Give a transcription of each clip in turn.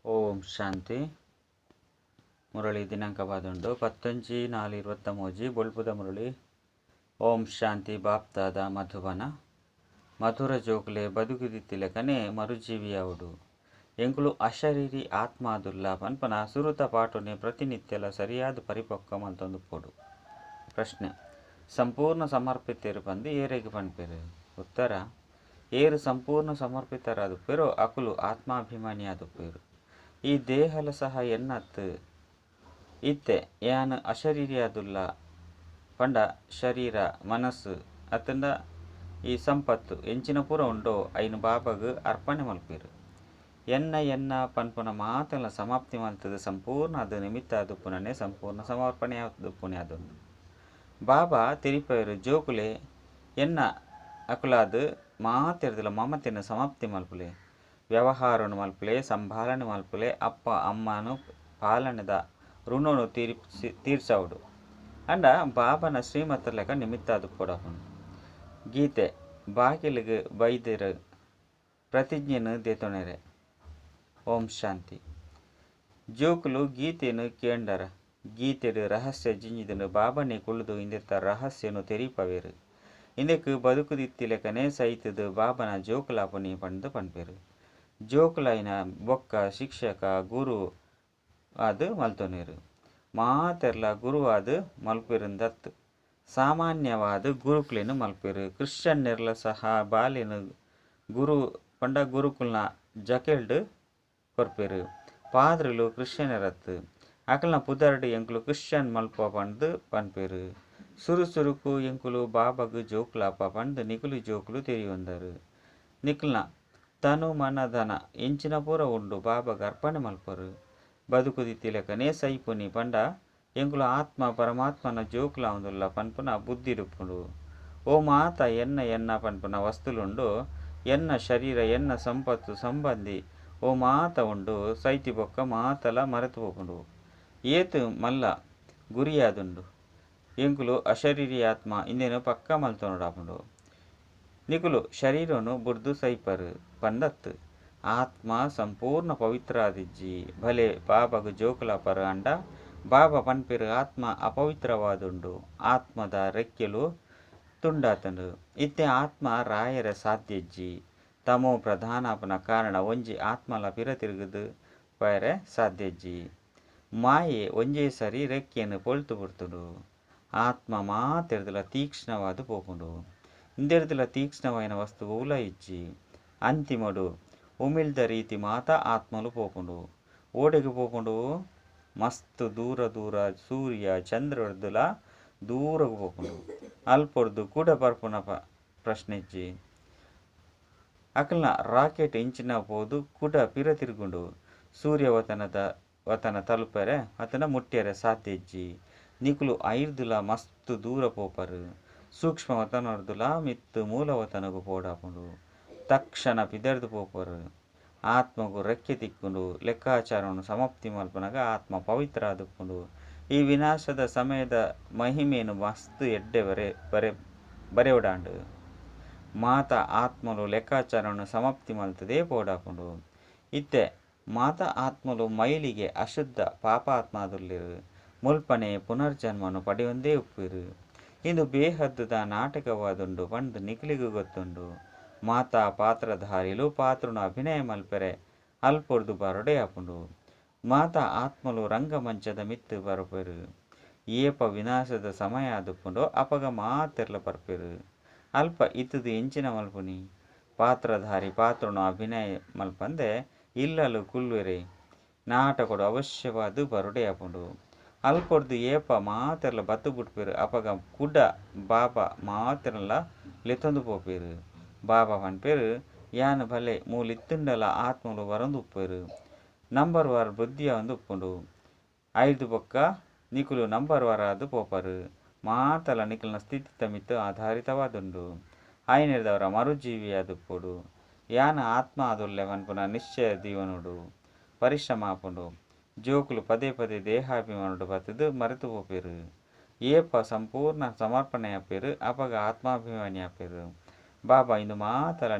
ಓಂ ಶಾಂತಿ. ಮುರಳಿ ದಿನಾಂಕ ಬಾದುಂಡು 19/4/23 ಬೊಲ್ಪುದ ಮುರಳಿ. ಓಂ ಶಾಂತಿ. ಬಾಪ್ತಾದ ಮಧುಬನ ಮಧುರ ಜೋಕುಲೆ ಬದುಕುದಿತ್ತಿಲೆಕನೆ ಮರುಜೀವಿಯಾವುಡು ಎಂಕುಲು ಅಶರೀರಿ ಆತ್ಮಾದುಲ್ಲ ಪನ್ಪನ ಸುರುತ ಪಾಟುನೆ ಪ್ರತಿನಿತ್ಯಲ ಸರಿಯಾದ ಪರಿಪಕ್ವ ಮಂತೊಂದುಪ್ಪೊಡು. ಪ್ರಶ್ನೆ: ಸಂಪೂರ್ಣ ಸಮರ್ಪಿತರು ಪಂದು ಏರೆಗೆ ಪನ್ಪೆರು? ಉತ್ತರ: ಏರು ಸಂಪೂರ್ಣ ಸಮರ್ಪಿತರಾದುಪ್ಪೆರೋ ಅಕುಲು ಆತ್ಮಾಭಿಮಾನಿಯಾದುಪ್ಪೆರು. ಈ ದೇಹಲ ಸಹ ಎನ್ನತ್ತು ಇತ್ತೆ ಯಾನು ಅಶರೀರಿಯಾದುಲ್ಲ ಪಂಡ ಶರೀರ ಮನಸ್ಸು ಅತ್ತಂಡ ಈ ಸಂಪತ್ತು ಎಂಚಿನ ಪೂರ ಉಂಡೋ ಐನು ಬಾಬಾಗ ಅರ್ಪಣೆ ಮಲ್ಪೇರು. ಎನ್ನ ಪನ್ಪುನ ಮಾತಲ ಸಮಾಪ್ತಿ ಮಲ್ತದ ಸಂಪೂರ್ಣ ಅದು ನಿಮಿತ್ತ ಆದುಪ್ಪುನೇ ಸಂಪೂರ್ಣ ಸಮರ್ಪಣೆ ಆದುಪ್ಪುನೆ ಅದೊಂದು. ಬಾಬಾ ತಿರಿಪೇರು ಜೋಕುಲೆ ಎನ್ನ ಅಕುಲಾದ ಮಾತೆರ್ದಲ ಮಮತೆನ ಸಮಾಪ್ತಿ ಮಲ್ಪುಲೆ, ವ್ಯವಹಾರನು ಮಲ್ಪಲೆ, ಸಂಭಾಲನೆ ಮಲ್ಪಲೆ, ಅಪ್ಪ ಅಮ್ಮನು ಪಾಲನೆದ ಋಣನು ತೀರ್ಸವುಡು ಅಂಡ ಬಾಬನ ಶ್ರೀಮತ ಲೆಕ್ಕ ನಿಮಿತ್ತ ಆದುಪ್ಪೊಡಪುನು. ಗೀತೆ ಬಾಗಿಲಿಗೆ ಬೈದಿರ ಪ್ರತಿಜ್ಞೆನು ದೇತೊಣೆರೆ. ಓಂ ಶಾಂತಿ. ಜೋಕುಲು ಗೀತೆನು ಕೇಂಡರ ಗೀತೆಡು ರಹಸ್ಯ ಜಿಂಜಿದನು ಬಾಬನೆ ಕುಳಿದು ಇಂದಿರ್ತ ರಹಸ್ಯನು ತೆರೀಪವೇರು. ಇಂದಕ್ಕೆ ಬದುಕುದಿತ್ತಿಲೆಕನೆ ಸೈತದು ಬಾಬನ ಜೋಕುಲಾಪುನಿ ಪಂದು ಪನ್ಪೇರು. ಜೋಕುಲೈನ ಬೊಕ್ಕ ಶಿಕ್ಷಕ ಗುರು ಅದು ಮಲ್ತೊನೇರು. ಮಾತೆರ್ಲ ಗುರುವಾದ ಮಲ್ಪೆರುಂದತ್ತು ಸಾಮಾನ್ಯವಾದ ಗುರುಕುಲೇನು ಮಲ್ಪೇರು. ಕ್ರಿಶ್ಚಿಯನ್ನೆರ್ಲ ಸಹ ಬಾಲೆನು ಗುರು ಪಂಡ ಗುರುಕುಲ್ನ ಜಕೆಲ್ಡು ಕೊರ್ಪೇರು. ಪಾದ್ರಲು ಕ್ರಿಶ್ಚಿಯನರತ್ತು ಅಕಲ್ನ ಪುದರ್ಡು ಎಂಕುಲು ಕ್ರಿಶ್ಚಿಯನ್ ಮಲ್ಪ ಪಂದು ಪನ್ಪೇರು. ಸುರುಕು ಎಂಕುಲು ಬಾಬಾಗು ಜೋಕುಲಾಪ ಪಂದು ನಿಕುಲು ಜೋಕುಲು ತೆರಿಯೊಂದರು. ನಿಕುಲ್ನ ತನು ಮನ ಧನ ಎಂಚಿನ ಪೂರ ಉಂಡು ಬಾಬಾಗ ಅರ್ಪಣೆ ಮಲ್ಪರು. ಬದುಕುದಿತ್ತಿಲೆಕನೆ ಸೈಪುನಿ ಪಂಡ ಎಂಕುಲು ಆತ್ಮ ಪರಮಾತ್ಮನ ಜೋಕುಲ ಒಂದುಲ್ಲ ಪನ್ಪುನ ಬುದ್ಧಿಡುಪ್ಪುಡು. ಓ ಮಾತ ಎನ್ನ ಪನ್ಪುನ ವಸ್ತುಲುಂಡು, ಎನ್ನ ಶರೀರ ಎನ್ನ ಸಂಪತ್ತು ಸಂಬಂಧಿ ಓ ಮಾತ ಉಂಡು ಸೈತಿ ಬೊಕ್ಕ ಮಾತಲ ಮರೆತು ಹೋಗುಂಡು. ಏತು ಮಲ್ಲ ಗುರಿಯಾದುಂಡು ಎಂಕುಲು ಅಶರೀರಿ ಆತ್ಮ ಇಂದೇನು ಪಕ್ಕ ಮಲ್ತೊನೊಡಾಪುಂಡು. ನಿಕುಲು ಶರೀರನು ಬುರ್ದು ಸೈಪರು ಪಂದತ್ತು ಆತ್ಮ ಸಂಪೂರ್ಣ ಪವಿತ್ರ ಆದಿಜ್ಜಿ ಭಲೆ ಬಾಬಾಗ ಜೋಕುಲಾಪರ ಅಂಡ ಬಾಬಾ ಪನ್ಪೇರು ಆತ್ಮ ಅಪವಿತ್ರವಾದುಂಡು. ಆತ್ಮದ ರೆಕ್ಕೆಲು ತುಂಡಾತಂಡು ಇತ್ತೆ ಆತ್ಮ ರಾಯರ ಸಾಧ್ಯಜ್ಜಿ ತಮೋ ಪ್ರಧಾನಪನ ಕಾರಣ ಒಂಜಿ ಆತ್ಮಲ ಪಿರ ತಿರುಗುದು ಪಯರೆ ಸಾಧ್ಯಜ್ಜಿ. ಮಾಯೆ ಒಂಜೇ ಸರಿ ರೆಕ್ಕೆಯನ್ನು ಪೊಳ್ತು ಬಿಡ್ತುಂಡು. ಆತ್ಮ ಮಾತೆರ್ದಲ ತೀಕ್ಷ್ಣವಾದು ಪೋಪುಂಡು. ಇಂದೆರ್ದಲ ತೀಕ್ಷ್ಣವಾಯಿನ ವಸ್ತು ಉಲ ಇಜ್ಜಿ ಅಂತಿಮಡು ಉಮಿಳ್ದ ರೀತಿ ಮಾತ ಆತ್ಮಲು ಪೋಪುಂಡು. ಓಡೆಗೆ ಪೋಪುಂಡು ಮಸ್ತ್ ದೂರ ಸೂರ್ಯ ಚಂದ್ರರ್ದುಲ ದೂರಗು ಪೋಪುಂಡು. ಅಲ್ಪೊರ್ದು ಕೂಡ ಬರ್ಪುನ ಪ್ರಶ್ನೆ ಇಜ್ಜಿ ಅಕಲ್ನ ರಾಕೆಟ್ ಇಂಚಿನ ಪೋದು ಕುಡ ಪಿರ ತಿರುಗುಂಡು. ಸೂರ್ಯ ವತನ ತಲುಪರೆ ಅತನ ಮುಟ್ಟ್ಯರೆ ಸಾಧ್ಯ ಇಜ್ಜಿ. ನಿಕುಲು ಐರ್ದುಲ ಮಸ್ತ್ ದೂರ ಪೋಪರು. ಸೂಕ್ಷ್ಮ ವತನರ್ದುಲ ಮಿತ್ತು ಮೂಲವತನಗು ಪೋಡಾಪುಂಡು. ತಕ್ಷಣ ಪಿದರ್ದು ಪೋಪರು. ಆತ್ಮಗು ರೆಕ್ಕೆ ತಿಕ್ಕುಂಡು. ಲೆಕ್ಕಾಚಾರವನ್ನು ಸಮಾಪ್ತಿ ಮಲ್ಪನಾಗ ಆತ್ಮ ಪವಿತ್ರ ಆದುಪ್ಪುಂಡು. ಈ ವಿನಾಶದ ಸಮಯದ ಮಹಿಮೇನು ಮಸ್ತ್ ಎಡ್ಡೆ ಬರೆವಡಾಂಡು. ಮಾತ ಆತ್ಮಲು ಲೆಕ್ಕಾಚಾರವನ್ನು ಸಮಾಪ್ತಿ ಮಲ್ತದೇ ಪೋಡಾಪುಂಡು. ಇತ್ತೆ ಮಾತ ಆತ್ಮಲು ಮೈಲಿಗೆ ಅಶುದ್ಧ ಪಾಪಾತ್ಮ ಆದುಲ್ಲೆರು. ಮುಲ್ಪನೆ ಪುನರ್ಜನ್ಮನು ಪಡೆಯೊಂದೇ ಉಪ್ಪುರು. ಇಂದು ಬೇಹದ್ದುದ ನಾಟಕವಾದುಂಡು ಪಂದು ನಿಖಿಲಿಗೂ ಗೊತ್ತುಂಡು. ಮಾತಾ ಪಾತ್ರಧಾರಿಲು ಪಾತ್ರನು ಅಭಿನಯ ಮಲ್ಪೆರೆ ಅಲ್ಪೊರ್ದು ಬರೊಡೆ ಆಪುಂಡು. ಮಾತಾ ಆತ್ಮಲು ರಂಗಮಂಚದ ಮಿತ್ತು ಬರಪೆರು. ಏಪ ವಿನಾಶದ ಸಮಯ ಆದುಪ್ಪುಂಡು ಅಪಗ ಮಾತೆರ್ಲ ಬರ್ಪೆರು. ಅಲ್ಪ ಇತ್ತದು ಎಂಚಿನ ಮಲ್ಪುನಿ. ಪಾತ್ರಧಾರಿ ಪಾತ್ರನು ಅಭಿನಯ ಮಲ್ಪಂದೆ ಇಲ್ಲಲು ಕುಲ್ವೆರೆ ನಾಟಕೊಡು ಅವಶ್ಯವಾದು ಬರೊಡೆ ಆಪುಂಡು. ಅಲ್ಪೊರ್ದು ಏಪ ಮಾತೆರ್ಲ ಬತ್ತು ಬಿಟ್ಪೇರು ಅಪಗ ಕುಡ ಬಾಬಾ ಮಾತೆರ್ಲ ಲೆತ್ತೊಂದು ಪೋಪೇರು. ಬಾಬಾ ಪನ್ಪೇರು ಯಾನು ಭಲೆ ಮೂಲಿತ್ತುಂಡಲ ಆತ್ಮಲು ವರೊಂದು ಉಪ್ಪೇರು. ನಂಬರ್ ವಾರ ಬುದ್ಧಿಯ ಒಂದು ಉಪ್ಪುಂಡು. ಐದು ಬೊಕ್ಕ ನಿಕುಲು ನಂಬರ್ ವಾರ ಅದು ಪೋಪರು. ಮಾತಲ ನಿಕುಲ್ನ ಸ್ಥಿತಿ ತಮಿತ್ತು ಆಧಾರಿತವಾದುಂಡು. ಐನೆರ್ದವರ ಮರುಜೀವಿಯಾದುಪ್ಪುಡು. ಯಾನು ಆತ್ಮ ಆದುಲ್ಲೆ ಪನ್ಪುನ ನಿಶ್ಚಯ ದೀವನುಡು ಪರಿಶ್ರಮ ಆಪುಂಡು. ಜೋಕುಲು ಪದೇ ಪದೇ ದೇಹಾಭಿಮಾನುಡು ಬತ್ತದು ಮರೆತು ಪೋಪೇರು. ಏಪ ಸಂಪೂರ್ಣ ಸಮರ್ಪಣೆ ಆಪೇರು ಅಪಗ ಆತ್ಮಾಭಿಮಾನಿ ಆಪೇರು. ಬಾಬಾ ಇಂದು ಮಾತಲ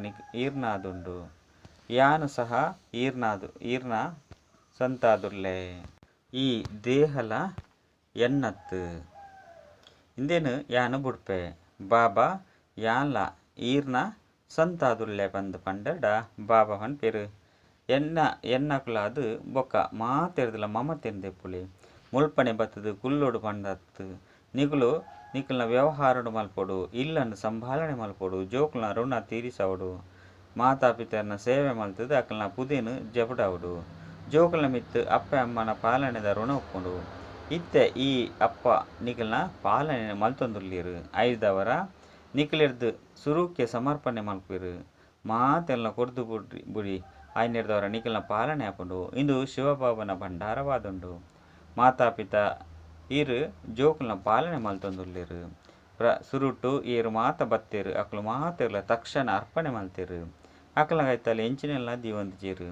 ಈರ್ನಾದುಂಡು. ಯಾನು ಸಹ ಈರ್ನ ಸಂತಾದುರ್ಲೆ ಈ ದೇಹಲ ಎನ್ನತ್ತು ಇಂದೇನು ಯಾನು ಬುಡ್ಪೆ ಬಾಬಾ ಯಾನ್ಲ ಈರ್ನ ಸಂತಾದುರ್ಲೆ ಬಂದು ಪಂಡಡ ಬಾಬಾ ಪನ್ಪೇರು ಎನ್ನಕುಲಾದು ಬೊಕ್ಕ ಮಾತೆರ್ದಲ ಮಮ ತೆಂದೆಪ್ಪುಳಿ ಮುಲ್ಪನೆ ಬತ್ತದು ಕುಲ್ಲೋಡು ಪಂಡತ್ತು ನಿಕುಲ್ನ ವ್ಯವಹಾರಡು ಮಲ್ಪೊಡು ಇಲ್ಲನ್ನು ಸಂಭಾಲನೆ ಮಲ್ಪೊಡು ಜೋಕುಲ್ನ ಋಣ ತೀರಿಸವಡು ಮಾತಾಪಿತರನ್ನ ಸೇವೆ ಮಲ್ತದು ಅಕಲ್ನ ಪುದೇನು ಜಪಡವಡು ಜೋಕುಲ್ನ ಮಿತ್ತು ಅಪ್ಪ ಅಮ್ಮನ ಪಾಲನೆದ ಋಣ ಒಪ್ಪುಂಡು ಇತ್ತೆ ಈ ಅಪ್ಪ ನಿಕಲ್ನ ಪಾಲನೆ ಮಲ್ತೊಂದುರ್ಲಿರು ಐದವರ ನಿಕಲೆರ್ದು ಸುರುಕ್ಕೆ ಸಮರ್ಪಣೆ ಮಲ್ಪಿರು ಮಾತೆಲ್ಲ ಕೊರ್ದು ಬುಡಿ ಐನೆರ್ದವರ ನಿಕಲ್ನ ಪಾಲನೆ ಆಪುಂಡು ಇಂದು ಶಿವಬಾಬನ ಭಂಡಾರವಾದುಂಡು ಮಾತಾಪಿತ ಈರು ಜೋಕುಲ್ನ ಪಾಲನೆ ಮಲ್ತೊಂದುರ್ಲಿರು ಸುರುಟು ಈರು ಮಾತ ಬತ್ತೇರು ಅಕಲು ಮಾತೆರ್ಲ ತಕ್ಷಣ ಅರ್ಪಣೆ ಮಲ್ತೇರು ಅಕಲಗೈತಲ್ಲಿ ಎಂಚಿನೆಲ್ಲ ದೀವಂದಿಜೇರು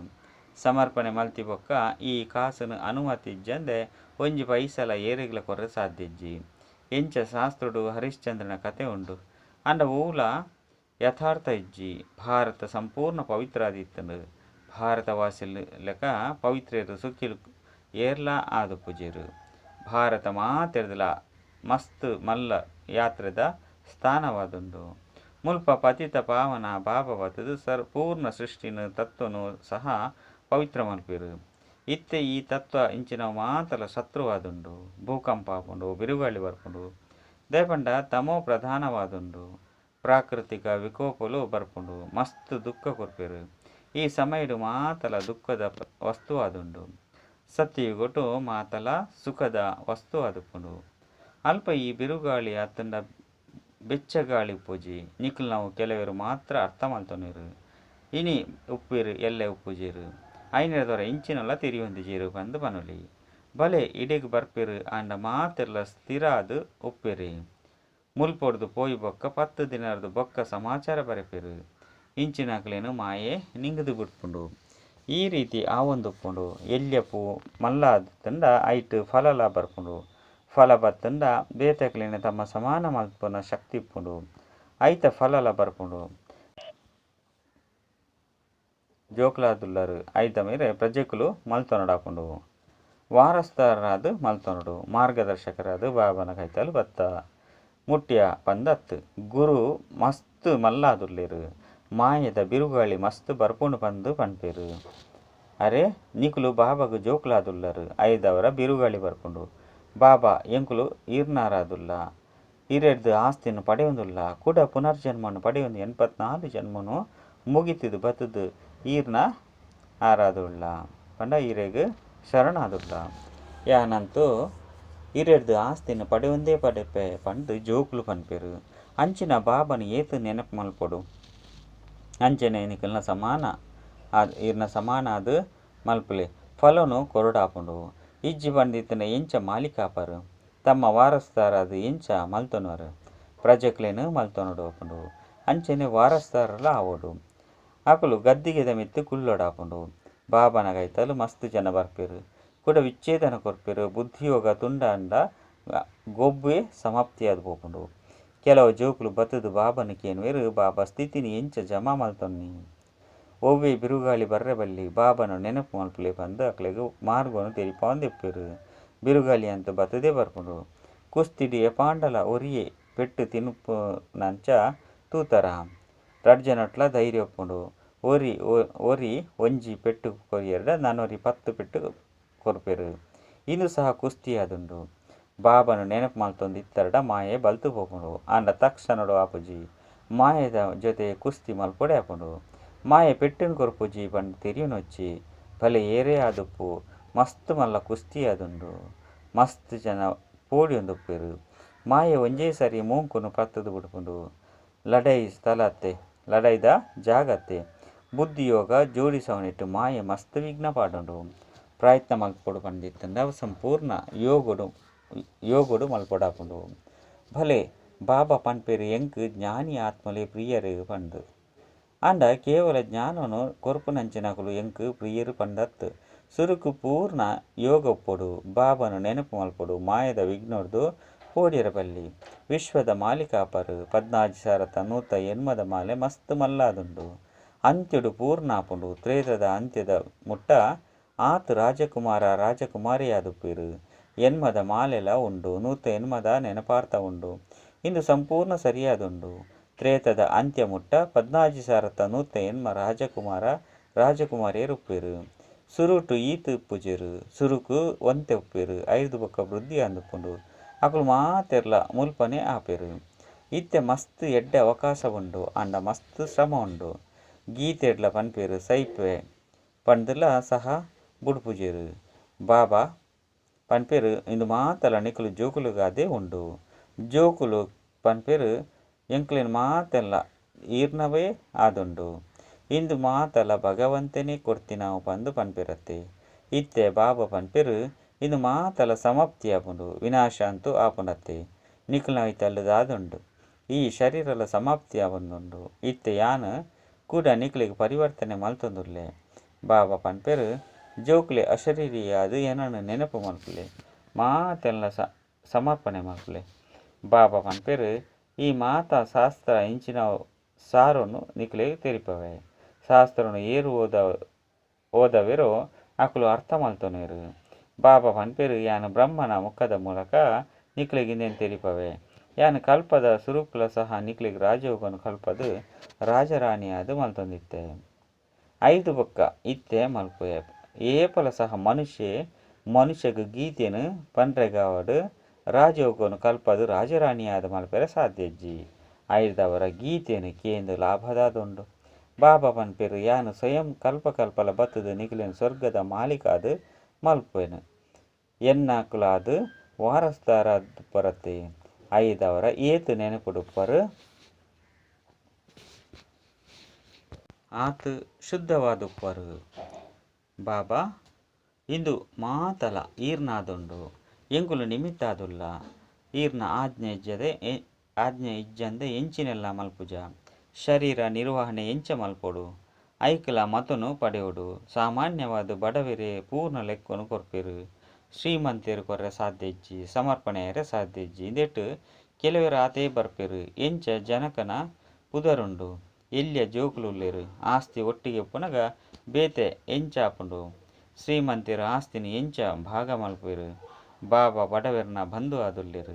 ಸಮರ್ಪಣೆ ಮಲ್ತಿ ಬೊಕ್ಕ ಈ ಕಾಸನ್ನು ಅನುಮತಿ ಇಜ್ಜಂದೆ ಒಂಜಿ ಪೈಸಲ ಏರಿಗ್ಲ ಕೊರ್ರೆ ಸಾಧ್ಯ ಇಜ್ಜಿ ಎಂಚ ಶಾಸ್ತ್ರುಡು ಹರಿಶ್ಚಂದ್ರನ ಕತೆ ಉಂಡು ಅಂಡ ಊಲ ಯಥಾರ್ಥ ಇಜ್ಜಿ ಭಾರತ ಸಂಪೂರ್ಣ ಪವಿತ್ರ ಆದಿತ್ತಂಡು ಭಾರತವಾಸಿಲ್ ಲೆಕ್ಕ ಪವಿತ್ರೇರು ಸುಖಿಲು ಏರ್ಲ ಆದು ಪೂಜೆರು ಭಾರತ ಮಾತೆರ್ದಲ ಮಸ್ತ್ ಮಲ್ಲ ಯಾತ್ರೆದ ಸ್ಥಾನವಾದುಂಡು ಮುಲ್ಪ ಪತಿತ ಪಾವನ ಬಾಬಾವತದು ಪೂರ್ಣ ಸೃಷ್ಟಿನ ತತ್ವನು ಸಹ ಪವಿತ್ರ ಮಲ್ಪೇರು ಇತ್ತೆ ಈ ತತ್ವ ಇಂಚಿನ ಮಾತಲ ಶತ್ರುವಾದುಂಡು ಭೂಕಂಪ ಆಪುಂಡು ಬಿರುಗಾಳಿ ಬರ್ಪುಂಡು ದೇಪಂಡ ತಮೋ ಪ್ರಧಾನವಾದುಂಡು ಪ್ರಾಕೃತಿಕ ವಿಕೋಪಲು ಬರ್ಪುಂಡು ಮಸ್ತ್ ದುಃಖ ಕೊರ್ಪೇರು ಈ ಸಮಯಡು ಮಾತಲ ದುಃಖದ ವಸ್ತುವಾದುಂಡು ಸತ್ಯಗೊಟ್ಟು ಮಾತಲ ಸುಖದ ವಸ್ತು ಆದುಪುಂಡು ಅಲ್ಪ ಈ ಬಿರುಗಾಳಿ ಅತ್ತಂಡ ಬೆಚ್ಚಗಾಳಿ ಪೂಜಿ ನಿಖಲ್ ನಾವು ಕೆಲವರು ಮಾತ್ರ ಅರ್ಥ ಮಲ್ತೊನಿರು ಇನಿ ಉಪ್ಪಿರು ಎಲ್ಲೆ ಉಪ್ಪುಜೀರು ಐನೆರದವರ ಇಂಚಿನಲ್ಲ ತಿರಿಯೊಂದಿಜೀರು ಬಂದು ಬನುಲಿ ಬಲೆ ಇಡೆಗ್ ಬರ್ಪಿರು ಅಂಡ ಮಾತೆರ್ಲ ಸ್ಥಿರಾದು ಉಪ್ಪಿರಿ ಮುಲ್ಪೊಡ್ದು ಪೋಯಿ ಬೊಕ್ಕ 10 ದಿನರದು ಬೊಕ್ಕ ಸಮಾಚಾರ ಬರೆಪಿರು ಇಂಚಿನಾಕ್ಲೇನು ಮಾಯೆ ನಿಂಗದು ಬಿಟ್ಪುಂಡು ಈ ರೀತಿ ಆವೊಂದುಪ್ಪುಂಡು ಎಲ್ಯಪು ಮಲ್ಲಾದಂಡ ಐಟ್ ಫಲಲ ಬರ್ಪುಂಡು ಫಲ ಬತ್ತಂಡ ಬೇತಕ್ಲಿನ ತಮ್ಮ ಸಮಾನ ಮಲ್ಪನ ಶಕ್ತಿ ಇಪ್ಪುಂಡು ಐತ ಫಲಲ ಬರ್ಪುಂಡು ಜೋಕ್ಲಾದುಲ್ಲರು ಐತ ಮೇರೆ ಪ್ರಜೆಕುಲು ಮಲ್ತೊನಡಾಪುಂಡು ವಾರಸ್ದಾರರಾದು ಮಲ್ತೊನಡು ಮಾರ್ಗದರ್ಶಕರಾದು ಬಾಬನ ಕೈತಲು ಬತ್ತ ಮುಟ್ಟ್ಯ ಪಂದತ್ತು ಗುರು ಮಸ್ತ್ ಮಲ್ಲಾದುಲ್ಲೇರು ಮಾಯದ ಬಿರುಗಾಳಿ ಮಸ್ತ್ ಬರ್ಪುಂಡು ಪಂದು ಪನ್ಪೇರು ಅರೆ ನಿಕುಲು ಬಾಬಾಗು ಜೋಕ್ಲಾದುಲ್ಲರು ಐದವರ ಬಿರುಗಾಳಿ ಬರ್ಪುಂಡು ಬಾಬಾ ಎಂಕುಲು ಈರ್ನಾರಾದುಲ್ಲ ಹಿರೆಡ್ದು ಆಸ್ತಿಯನ್ನು ಪಡೆಯೊಂದುಲ್ಲ ಕೂಡ ಪುನರ್ಜನ್ಮವನ್ನು ಪಡೆಯೊಂದು 84 ಜನ್ಮನು ಮುಗಿತಿದು ಬತ್ತದು ಈರ್ನ ಆರಾದುಲ್ಲ ಪಂಡ ಈರೆಗ್ ಶರಣಾದುಲ್ಲ ಯಾನಂತೂ ಹಿರೆಡ್ದು ಆಸ್ತಿಯನ್ನು ಪಡೆಯೊಂದೇ ಪಡೆಪೆ ಪಂಡು ಜೋಕ್ಲು ಪನ್ಪೇರು ಅಂಚಿನ ಬಾಬನ ಏತು ನೆನಪು ಮಲ್ಪೊಡು ಅಂಚನೆ ನಿಕಲ್ನ ಸಮಾನ ಈರ್ನ ಸಮಾನ ಅದು ಮಲ್ಪಲೆ ಫಲನು ಕೊರಡಾಪುಂಡು ಇಜ್ಜಿ ಬಂದಿತ್ತನ ಎಂಚ ಮಾಲಿಕಾಪರು ತಮ್ಮ ವಾರಸ್ದಾರ ಅದು ಎಂಚ ಮಲ್ತೊನವರು ಪ್ರಜೆಕ್ಲೇನು ಮಲ್ತೊನಡು ಆಪುಂಡು ಅಂಚನೆ ವಾರಸ್ದಾರಲ್ಲ ಆವೋಡು ಅಕಲು ಗದ್ದಿಗೆದ ಮಿತ್ತು ಕುಲ್ಲೊಡಾಪುಂಡು ಬಾಬನ ಕೈತಲು ಮಸ್ತ್ ಜನ ಬರ್ಪೇರು ಕೂಡ ವಿಚ್ಛೇದನ ಕೊರ್ಪೇರು ಬುದ್ಧಿಯೋಗ ತುಂಡ ಅಂಡ ಗೊಬ್ಬೆ ಸಮಾಪ್ತಿ ಆದ್ ಪೋಪುಂಡು ಕೆಲವು ಜೋಕುಲು ಬತ್ತದು ಬಾಬನ ಕೇನ್ವೇರು ಬಾಬಾ ಸ್ಥಿತಿನಿ ಎಂಚ ಜಮಾ ಮಲ್ತೊನ್ನಿ ಒವ್ವೆ ಬಿರುಗಾಳಿ ಬರ್ರೆ ಬಲ್ಲಿ ಬಾಬನು ನೆನಪು ಮಲ್ಪಲೆ ಬಂದು ಅಕ್ಲೆಗು ಮಾರ್ಗವನ್ನು ತೆರಿಪಾಂದೆಪ್ಪೇರು ಬಿರುಗಾಳಿ ಅಂತ ಬತ್ತದೇ ಬರ್ಪುಂಡು ಕುಸ್ತಿಡಿ ಪಾಂಡಲ ಒರಿಯೆ ಪೆಟ್ಟು ತಿನ್ನುಪ್ಪು ನಂಚ ತೂತರ ರಡ್ಜನಟ್ಲ ಧೈರ್ಯ ಒಪ್ಪುಂಡು ಒರಿ ಒಂಜಿ ಪೆಟ್ಟು ಕೊರಿಯರ್ಡ ನಾನೊರಿ 10 ಪೆಟ್ಟು ಕೊರ್ಪೇರು ಇಂದು ಸಹ ಕುಸ್ತಿ ಆದುಂಡು ಬಾಬನು ನೆನಪು ಮಲ್ತೊಂದು ಇತ್ತರಡ ಮಾಯೆ ಬಲ್ತು ಪೋಪುಂಡು ಅಂಡ ತಕ್ಷಣಡು ಆಪುಜಿ ಮಾಯದ ಜೊತೆ ಕುಸ್ತಿ ಮಲ್ಪೊಡೆ ಆಪುಂಡು ಮಾಯೆ ಪೆಟ್ಟನ್ನು ಕೊರ್ಪುಜಿ ಬಂದು ತೆರಿಯುನೊಚ್ಚಿ ಭಲೆ ಏರೇ ಆದುಪ್ಪು ಮಸ್ತ್ ಮಲ್ಲ ಕುಸ್ತಿ ಆದುಂಡು ಮಸ್ತ್ ಜನ ಪೋಡಿಯೊಂದುಪ್ಪೇರು ಮಾಯೆ ಒಂಜೇ ಸರಿ ಮೂಂಕುನು ಪತ್ತದು ಬಿಡ್ಪುಂಡು ಲಡೈ ಸ್ಥಳತ್ತೆ ಲಡೈದ ಜಾಗತ್ತೆ ಬುದ್ಧಿಯೋಗ ಜೋಡಿಸವನಿಟ್ಟು ಮಾಯೆ ಮಸ್ತ್ ವಿಘ್ನ ಪಾಡುಂಡು ಪ್ರಯತ್ನ ಮಲ್ಪೊಡು ಪಂಡಿತ್ತಂಡ ಸಂಪೂರ್ಣ ಯೋಗುಡು ಮಲ್ಪೊಡಾಪುಂಡು ಭಲೆ ಬಾಬಾ ಪನ್ಪೇರು ಎಂಕ್ ಜ್ಞಾನಿ ಆತ್ಮಲೆ ಪ್ರಿಯರು ಪಂಡು ಅಂಡ ಕೇವಲ ಜ್ಞಾನನು ಕೊರ್ಪುನಂಚಿನಕುಲು ಎಂಕ್ ಪ್ರಿಯರು ಪಂಡತ್ತು ಸುರುಕು ಪೂರ್ಣ ಯೋಗ ಒಪ್ಪೊಡು ಬಾಬನು ನೆನಪು ಮಲ್ಪೊಡು ಮಾಯದ ವಿಘ್ನೋರ್ದು ಪೋಡಿಯರ ಬಲ್ಲಿ ವಿಶ್ವದ ಮಾಲಿಕಾಪರು 14,180 ಮಾಲೆ ಮಸ್ತ್ ಮಲ್ಲಾದುಂಡು ಅಂತ್ಯಡು ಪೂರ್ಣ ಆಪುಂಡು ತ್ರೇತದ ಅಂತ್ಯದ ಮುಟ್ಟ ಆತ್ ರಾಜಕುಮಾರ ರಾಜಕುಮಾರಿಯಾದುಪ್ಪಿರು ಎನ್ಮದ ಮಾಲೆಲ ಉಂಡು ನೂತ ಎನ್ಮದ ನೆನಪಾರ್ಥ ಉಂಡು ಇಂದು ಸಂಪೂರ್ಣ ಸರಿಯಾದುಂಡು ತ್ರೇತದ ಅಂತ್ಯ ಮುಟ್ಟ 14 ನೂತ ಎನ್ಮ ರಾಜಕುಮಾರ ರಾಜಕುಮಾರಿಯರು ಉಪ್ಪಿರು ಸುರುಟು ಈತು ಉಪ್ಪುಜೆರು ಸುರುಕು ಒಂತೆ ಉಪ್ಪಿರು 5 ಬೊಕ್ಕ ವೃದ್ಧಿ ಅಂದುಪುಂಡು ಅಕುಲು ಮಾತೆರ್ಲ ಮುಲ್ಪನೆ ಆಪೆರು ಇತ್ತೆ ಮಸ್ತ್ ಎಡ್ಡೆ ಅವಕಾಶ ಉಂಡು ಅಂಡ ಮಸ್ತ್ ಶ್ರಮ ಉಂಡು ಗೀತೆಡ್ಲ ಪನ್ಪೇರು ಸೈಪೆ ಪಂಡ್ಲ ಸಹ ಬುಡ್ಪುಜೆರು ಬಾಬಾ ಪನ್ಪೇರು ಇಂದು ಮಾತಲ ನಿಕುಲು ಜೋಕುಲುಗಾದೆ ಉಂಡು ಜೋಕುಲು ಪನ್ಪೇರು ಎಂಕ್ಲಿನ ಮಾತೆಲ್ಲ ಈರ್ನವೇ ಆದುಂಡು ಇಂದು ಮಾತಲ ಭಗವಂತನೇ ಕೊಡ್ತಿನಾವು ಪಂದು ಪನ್ಪೇರತ್ತೆ ಇತ್ತೆ ಬಾಬಾ ಪನ್ಪೇರು ಇಂದು ಮಾತಲ ಸಮಾಪ್ತಿ ಆಪುಂಡು ವಿನಾಶ ಅಂತೂ ಆಪುಂಡತ್ತೆ ನಿಕುಲ್ನ ಐತಲ್ಲದಾದುಂಡು ಈ ಶರೀರಲ ಸಮಾಪ್ತಿ ಆವೊಂದುಂಡು ಇತ್ತೆ ಯಾನ್ ಕೂಡ ನಿಕ್ಲಿಗೆ ಪರಿವರ್ತನೆ ಮಲ್ತೊಂದುಲ್ಲೆ ಬಾಬಾ ಪನ್ಪೇರು ಜೋಕ್ಲೆ ಅಶರೀರಿಯಾದು ಏನನ್ನು ನೆನಪು ಮಲ್ಪುಲೆ ಮಾತೆಲ್ಲ ಸಮರ್ಪಣೆ ಮಲ್ಪುಲೆ ಬಾಬಾ ಪನ್ಪೇರು ಈ ಮಾತಾ ಶಾಸ್ತ್ರ ಇಂಚಿನ ಸಾರನ್ನು ನಿಕ್ಲೆ ತೆರಿಪವೆ ಶಾಸ್ತ್ರನು ಏರು ಓದವೆರೋ ಅಕುಲು ಅರ್ಥ ಮಲ್ತೊನೇರು ಬಾಬಾ ಪನ್ಪೇರು ಯಾನು ಬ್ರಹ್ಮನ ಮುಖದ ಮೂಲಕ ನಿಕ್ಲಿಗಿಂದೇನು ತೆರಿಪವೆ ಯಾನು ಕಲ್ಪದ ಸುರುಕ್ಲ ಸಹ ನಿಕ್ಲಿಗೆ ರಾಜಯೋಗನು ಕಲ್ಪದು ರಾಜರಾಣಿಯಾದು ಮಲ್ತೊಂದಿತ್ತೆ 5 ಬೊಕ್ಕ ಇತ್ತೆ ಮಲ್ಪುವೆ ಏಪಲ ಸಹ ಮನುಷ್ಯಗ ಗೀತೆನು ಪನ್ರೆಗಾವಡು ರಾಜಯೋಗನು ಕಲ್ಪದು ರಾಜರಾಣಿಯಾದ ಮಲ್ಪೆರೆ ಸಾಧ್ಯಜ್ಜಿ 5ದವರ ಗೀತೆನು ಕೇಂದು ಲಾಭದಾದುಂಡು ಬಾಬಾ ಪನ್ಪೇರು ಯಾನು ಸ್ವಯಂ ಕಲ್ಪಕಲ್ಪಲ ಬತ್ತದು ನಿಖಿಲಿನ ಸ್ವರ್ಗದ ಮಾಲೀಕಾದು ಮಲ್ಪೆನು ಎನ್ನಾಕುಲಾದು ವಾರಸ್ದಾರದು ಪರತೆ 5ದವರ ಏತು ನೆನಪುಡುಪ್ಪರು ಆತು ಶುದ್ಧವಾದುಪ್ಪರು ಬಾಬಾ ಇಂದು ಮಾತಲ ಈರ್ನಾದುಂಡು ಎಂಕುಲು ನಿಮಿತ್ತಾದುಲ್ಲ ಈರ್ನ ಆಜ್ಞೆ ಇಜ್ಜಂದೆ ಎಂಚಿನೆಲ್ಲ ಮಲ್ಪುಜ ಶರೀರ ನಿರ್ವಹಣೆ ಎಂಚ ಮಲ್ಪೊಡು ಐಕಲ ಮತನು ಪಡೆಯುಡು ಸಾಮಾನ್ಯವಾದ ಬಡವೆರೆ ಪೂರ್ಣ ಲೆಕ್ಕನು ಕೊರ್ಪೆರು ಶ್ರೀಮಂತರು ಕೊರ್ರೆ ಸಾಧ್ಯಜ್ಜಿ ಸಮರ್ಪಣೆಯರೆ ಸಾಧ್ಯಜ್ಜಿ ಇಂದೆಟ್ಟು ಕೆಲವರು ಆತೇ ಬರ್ಪೆರು ಎಂಚ ಜನಕನ ಪುದರುಂಡು ಎಲ್ಲಿಯ ಜೋಕುಲುಲ್ಲೆರು ಆಸ್ತಿ ಒಟ್ಟಿಗೆ ಪುನಗ ಬೇತೆ ಎಂಚಾಪುಂಡು ಶ್ರೀಮಂತರು ಆಸ್ತಿನ ಎಂಚ ಭಾಗ ಮಲ್ಪೆರು ಬಾಬಾ ಬಡವೆರ್ನ ಬಂಧು ಆದುಲ್ಲೆರು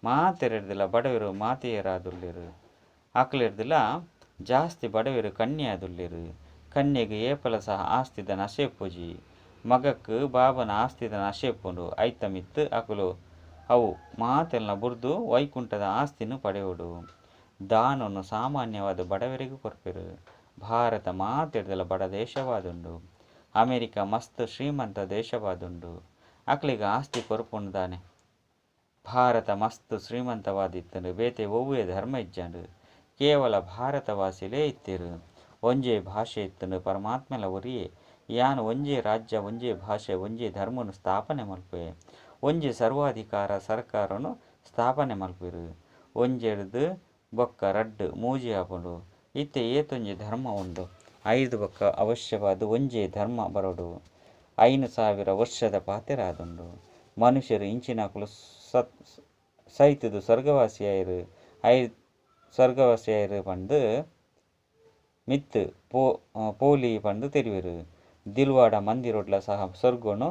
ಮಾತೆರೆಡ್ದಿಲ್ಲ ಬಡವೆರು ಮಾತೆಯರಾದುಲ್ಲೆರು ಅಕ್ಲೆರ್ದಿಲ್ಲ ಜಾಸ್ತಿ ಬಡವೆರು ಕನ್ಯೆ ಆದುಲ್ಲೆರು ಕನ್ಯೆಗೆ ಏಪಲ ಸಹ ಆಸ್ತಿದ ನಶೆಪ್ಪುಜಿ ಮಗಕ್ಕೆ ಬಾಬನ ಆಸ್ತಿದ ನಶೆಪ್ಪುಂಡು ಐತಮಿತ್ತು ಅಕುಲು ಅವು ಮಾತೆಲ್ನ ಬುರ್ದು ವೈಕುಂಠದ ಆಸ್ತಿನ ಪಡೆಯುಡು ದಾನವನ್ನು ಸಾಮಾನ್ಯವಾದ ಬಡವರಿಗೂ ಕೊರ್ಪೆರು ಭಾರತ ಮಾತೆಡ್ದಲ ಬಡ ದೇಶವಾದುಂಡು ಅಮೆರಿಕ ಮಸ್ತ್ ಶ್ರೀಮಂತ ದೇಶವಾದುಂಡು ಅಕ್ಲಿಗೆ ಆಸ್ತಿ ಕೊರ್ಪುಂಡಾನೆ ಭಾರತ ಮಸ್ತ್ ಶ್ರೀಮಂತವಾದಿತ್ತಂಡು ಬೇತೆ ಒವ್ವೇ ಧರ್ಮ ಇಜ್ಜಂಡು ಕೇವಲ ಭಾರತವಾಸಿಲೇ ಇತ್ತಿರು ಒಂಜೇ ಭಾಷೆ ಇತ್ತಂಡು ಪರಮಾತ್ಮಲ ಒರಿಯೇ ಯಾನು ಒಂಜೇ ರಾಜ್ಯ ಒಂಜೇ ಭಾಷೆ ಒಂಜೇ ಧರ್ಮನು ಸ್ಥಾಪನೆ ಮಲ್ಪೆ ಒಂಜೇ ಸರ್ವಾಧಿಕಾರ ಸರ್ಕಾರನು ಸ್ಥಾಪನೆ ಮಲ್ಪೆರು ಒಂಜೆಡ್ದು ಬೊಕ್ಕ ರಡ್ಡು ಮೂಜಿ ಆಪುಂಡು ಇತ್ತೆ ಏತೊಂಜಿ ಧರ್ಮ ಉಂಡು 5 ಬೊಕ್ಕ ಅವಶ್ಯವಾದ ಒಂಜೇ ಧರ್ಮ ಬರೋಡು 5,000 ವರ್ಷದ ಪಾತೆರಾದುಂಡು ಮನುಷ್ಯರು ಇಂಚಿನಕುಲು ಸೈತದು ಸ್ವರ್ಗವಾಸಿಯಾಯಿರು ಪಂಡು ಮಿತ್ತು ಪೋಲಿ ಪಂಡು ತೆರಿವೆರು ದಿಲ್ವಾಡ ಮಂದಿರೊಡ್ಲ ಸಹ ಸ್ವರ್ಗನು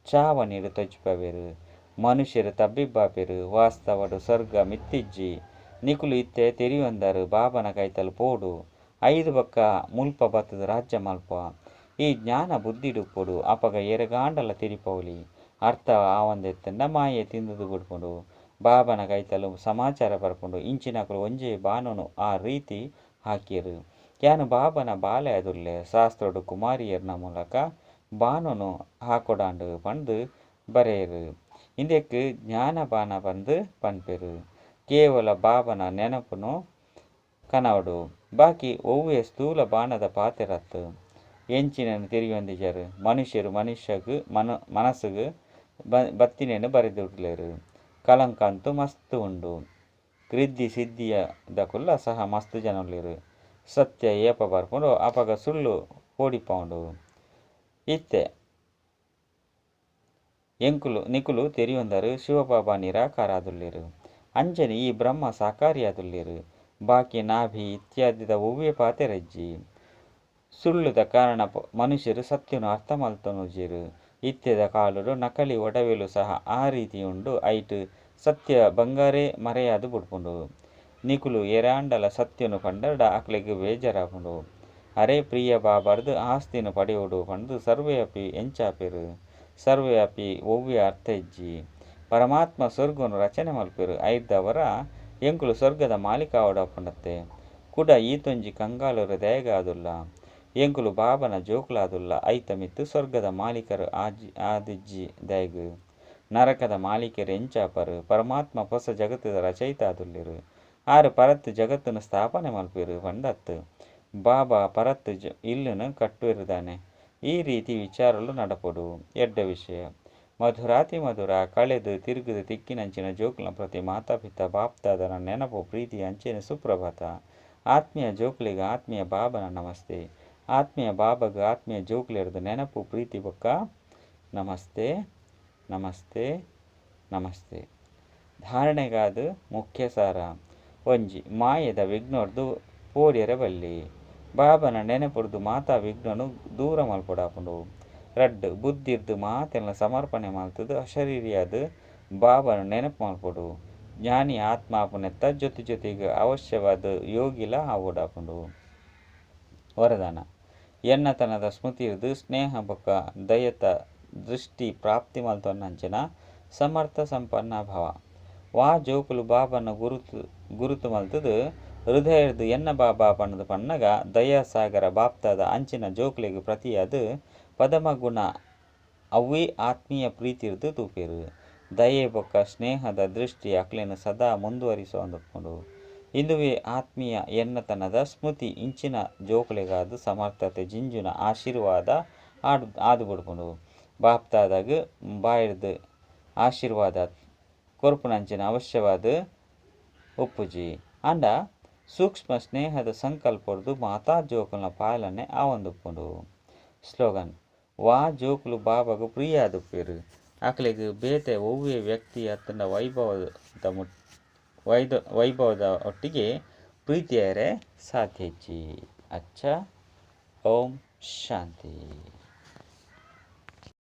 ಚಾವಣಿಡು ತೊಚ್ಚಿಪವೆರು ಮನುಷ್ಯರು ತಬ್ಬಿಬ್ಬಾಪೆರು ವಾಸ್ತವಡು ಸ್ವರ್ಗ ಮಿತ್ತಿಜ್ಜಿ ನಿಕುಲು ಇತ್ತೆ ತೆರಿಯೊಂದರು ಬಾಬನ ಕೈತಲು ಪೋಡು 5 ಬೊಕ್ಕ ಮುಲ್ಪ ಬತ್ತದ ರಾಜ್ಯ ಮಲ್ಪ ಈ ಜ್ಞಾನ ಬುದ್ಧಿಡುಪ್ಪುಡು ಅಪಗ ಎರೆಗಾಂಡಲ ತಿರಿಪೌಲಿ ಅರ್ಥ ಆವಂದೆತ್ತಂಡ ಮಾಯೆ ತಿಂದುದು ಬಿಡ್ಪುಂಡು ಬಾಬನ ಕೈತಲು ಸಮಾಚಾರ ಬರ್ಪುಂಡು ಇಂಚಿನಕುಲು ಒಂಜೇ ಬಾನುನು ಆ ರೀತಿ ಹಾಕಿರು ಯಾನು ಬಾಬನ ಬಾಲೆ ಅದುಲ್ಲೆ ಶಾಸ್ತ್ರೋಡು ಕುಮಾರಿಯರ್ನ ಮೂಲಕ ಬಾನುನು ಹಾಕೊಡಾಂಡು ಪಂದು ಬರೆಯರು ಇಂದೆಕ್ ಜ್ಞಾನ ಬಾನ ಬಂದು ಪನ್ಪೆರು ಕೇವಲ ಬಾಬನ ನೆನಪುನು ಕನವಡು ಬಾಕಿ ಒವ್ವೇ ಸ್ಥೂಲ ಬಾಣದ ಪಾತೆರತ್ತು ಎಂಚಿನನ್ನು ತಿರಿಯೊಂದಿಜರು ಮನುಷ್ಯರು ಮನಸ್ಸುಗು ಬತ್ತಿನೇನು ಬರೆದುಡ್ಲೇರು ಕಲಂಕ ಅಂತೂ ಮಸ್ತ್ ಉಂಡು ಕೃದ್ದಿ ಸಿದ್ಧಿಯದ ಕುಲ್ಲ ಸಹ ಮಸ್ತ್ ಜನ ಉಳ್ಳೇರು ಸತ್ಯ ಏಪ ಬರ್ಪುಂಡು ಅಪಗ ಸುಳ್ಳು ಓಡಿಪೌಂಡು ಇತ್ತೆ ಎಂಕುಲು ನಿಕುಲು ತೆರಿಯೊಂದರು ಶಿವಬಾಬಾ ನಿರಾಕಾರ ಆದುಲ್ಲೇರು ಅಂಜನಿ ಈ ಬ್ರಹ್ಮ ಸಾಕಾರಿಯಾದುಲ್ಲೇರು ಬಾಕಿ ನಾಭಿ ಇತ್ಯಾದಿದ ಒವ್ವೇ ಪಾತೆರಜ್ಜಿ ಸುಳ್ಳುದ ಕಾರಣ ಮನುಷ್ಯರು ಸತ್ಯನು ಅರ್ಥ ಮಲ್ತೊನುಜೆರ್. ಇತ್ಯದ ಕಾಲುಡು ನಕಲಿ ಒಡವೆಲು ಸಹ ಆ ರೀತಿ ಉಂಡು ಐಟ್ ಸತ್ಯ ಬಂಗಾರೇ ಮರೆಯಾದು ಬುಡ್ಪುಂಡು. ನಿಕುಲು ಎರಾಂಡಲ ಸತ್ಯನು ಪಂಡಡ ಅಕ್ಲೆಗ್ ಬೇಜಾರಾಪುಂಡು. ಅರೆ ಪ್ರಿಯ ಬಾಬರ್ದು ಆಸ್ತಿನು ಪಡೆಯೋಡು ಪಂದು ಸರ್ವವ್ಯಾಪಿ ಎಂಚಾಪೆರು. ಸರ್ವವ್ಯಾಪಿ ಒವ್ವೆ ಅರ್ಥ ಇಜ್ಜಿ. ಪರಮಾತ್ಮ ಸ್ವರ್ಗನು ರಚನೆ ಮಲ್ಪೆರು ಐದವರ ಎಂಕುಲು ಸ್ವರ್ಗದ ಮಾಲೀಕ ಆವಡಪಂಡತ್ತೆ. ಕುಡ ಈತೊಂಜಿ ಕಂಗಾಲುರ ದಯಗಾದುಲ್ಲ. ಎಂಕುಲು ಬಾಬನ ಜೋಕುಲಾದುಲ್ಲ ಐತ ಮಿತ್ತು ಸ್ವರ್ಗದ ಮಾಲೀಕರು ಆದಿಜ್ಜಿ ದಯಗು. ನರಕದ ಮಾಲೀಕರು ಎಂಚಾಪರು. ಪರಮಾತ್ಮ ಹೊಸ ಜಗತ್ತದ ರಚಯಿತ ಆದುಲ್ಲೆರು. ಆರು ಪರತ್ತು ಜಗತ್ತನ್ನು ಸ್ಥಾಪನೆ ಮಲ್ಪೆರು ಪಂಡತ್ತು. ಬಾಬಾ ಪರತ್ತು ಇಲ್ಲುನು ಕಟ್ಟುವೆರುದಾನೆ. ಈ ರೀತಿ ವಿಚಾರಲು ನಡಪೊಡು ಎಡ್ಡ ವಿಷಯ. ಮಧುರಾತಿ ಮಧುರ ಕಳೆದು ತಿರುಗುದು ತಿಕ್ಕಿನಂಚಿನ ಜೋಕುಲ ಪ್ರತಿ ಮಾತಾಪಿತ ಬಾಪ್ತಾದನ ನೆನಪು ಪ್ರೀತಿ ಅಂಚೆನ ಸುಪ್ರಭಾತ. ಆತ್ಮೀಯ ಜೋಕುಲಿಗ ಆತ್ಮೀಯ ಬಾಬನ ನಮಸ್ತೆ. ಆತ್ಮೀಯ ಬಾಬಗ ಆತ್ಮೀಯ ಜೋಕುಲೆರದು ನೆನಪು ಪ್ರೀತಿ ಬೊಕ್ಕ ನಮಸ್ತೆ ನಮಸ್ತೆ ನಮಸ್ತೆ. ಧಾರಣೆಗಾದು ಮುಖ್ಯ ಸಾರ. ಒಂಜಿ ಮಾಯದ ವಿಘ್ನೋರ್ದು ಪೋಡ್ಯರೆ ಬಲ್ಲಿ. ಬಾಬನ ನೆನಪುರ್ದು ಮಾತಾ ವಿಘ್ನನು ದೂರ ಮಲ್ಪೊಡಾಪುಂಡು. ರಡ್ಡು ಬುದ್ಧಿರ್ದು ಮಾತೆಲ್ಲ ಸಮರ್ಪಣೆ ಮಲ್ತದು ಅಶರೀರಿಯಾದ ಬಾಬನ ನೆನಪು ಮಲ್ಪೊಡು. ಜ್ಞಾನಿ ಆತ್ಮ ಆಪುನೆತ್ತ ಜೊತೆ ಜೊತೆಗೆ ಅವಶ್ಯವಾದ ಯೋಗಿಲ ಆವೋಡಾಪುಂಡು. ವರದಾನ. ಎನ್ನತನದ ಸ್ಮೃತಿರ್ದು ಸ್ನೇಹ ಬೊಕ್ಕ ದಯತ ದೃಷ್ಟಿ ಪ್ರಾಪ್ತಿ ಮಲ್ತೊನ್ನಂಚಿನ ಸಮರ್ಥ ಸಂಪನ್ನ ಭವ. ವಾ ಜೋಕುಲು ಬಾಬನ ಗುರುತು ಮಲ್ತದು ಹೃದಯರ್ದು ಎನ್ನ ಬಾಬಾ ಪಣ್ಣದು ಪನ್ನಗ ದಯಾಸಾಗರ ಬಾಪ್ತಾದ ಅಂಚಿನ ಜೋಕುಲೆಗ್ ಪ್ರತಿಯಾದ ಪದಮ ಗುಣ ಅವ್ವಿ ಆತ್ಮೀಯ ಪ್ರೀತಿರ್ದು ತೂಪೆರು. ದಯೆ ಬೊಕ್ಕ ಸ್ನೇಹದ ದೃಷ್ಟಿ ಅಕ್ಲೆನು ಸದಾ ಮುಂದುವರಿಸೊಂದುಪ್ಪುಂಡು. ಇಂದುವೆ ಆತ್ಮೀಯ ಎನ್ನತನದ ಸ್ಮೃತಿ ಇಂಚಿನ ಜೋಕುಲೆಗಾದ ಸಮರ್ಥತೆ ಜಿಂಜುನ ಆಶೀರ್ವಾದ ಆದು ಬುಡ್ಪುಂಡು. ಬಾಪ್ತಾದಾಗ ಬಾಯಿರ್ದು ಆಶೀರ್ವಾದ ಕೊರ್ಪುನಂಚಿನ ಅವಶ್ಯವಾದ ಉಪ್ಪುಜಿ. ಅಂಡ ಸೂಕ್ಷ್ಮ ಸ್ನೇಹದ ಸಂಕಲ್ಪರ್ದು ಮಾತಾ ಜೋಕುಲ್ನ ಪಾಲನೆ ಆವೊಂದುಪ್ಪುಂಡು. ಸ್ಲೋಗನ್. ವಾ ಜೋಕುಲು ಬಾಬಾಗ ಪ್ರಿಯ ಆದುಪ್ಪೆರು. ಅಕ್ಲೆಗ್ ಬೇತೆ ಒವ್ವೆ ವ್ಯಕ್ತಿ ಅತ್ತಂಡ ವೈಭವದ ಒಟ್ಟಿಗೆ ಪ್ರೀತಿಯರೆ ಸಾಧ್ಯ ಇಜ್ಜಿ. ಅಚ್ಚ. ಓಂ ಶಾಂತಿ.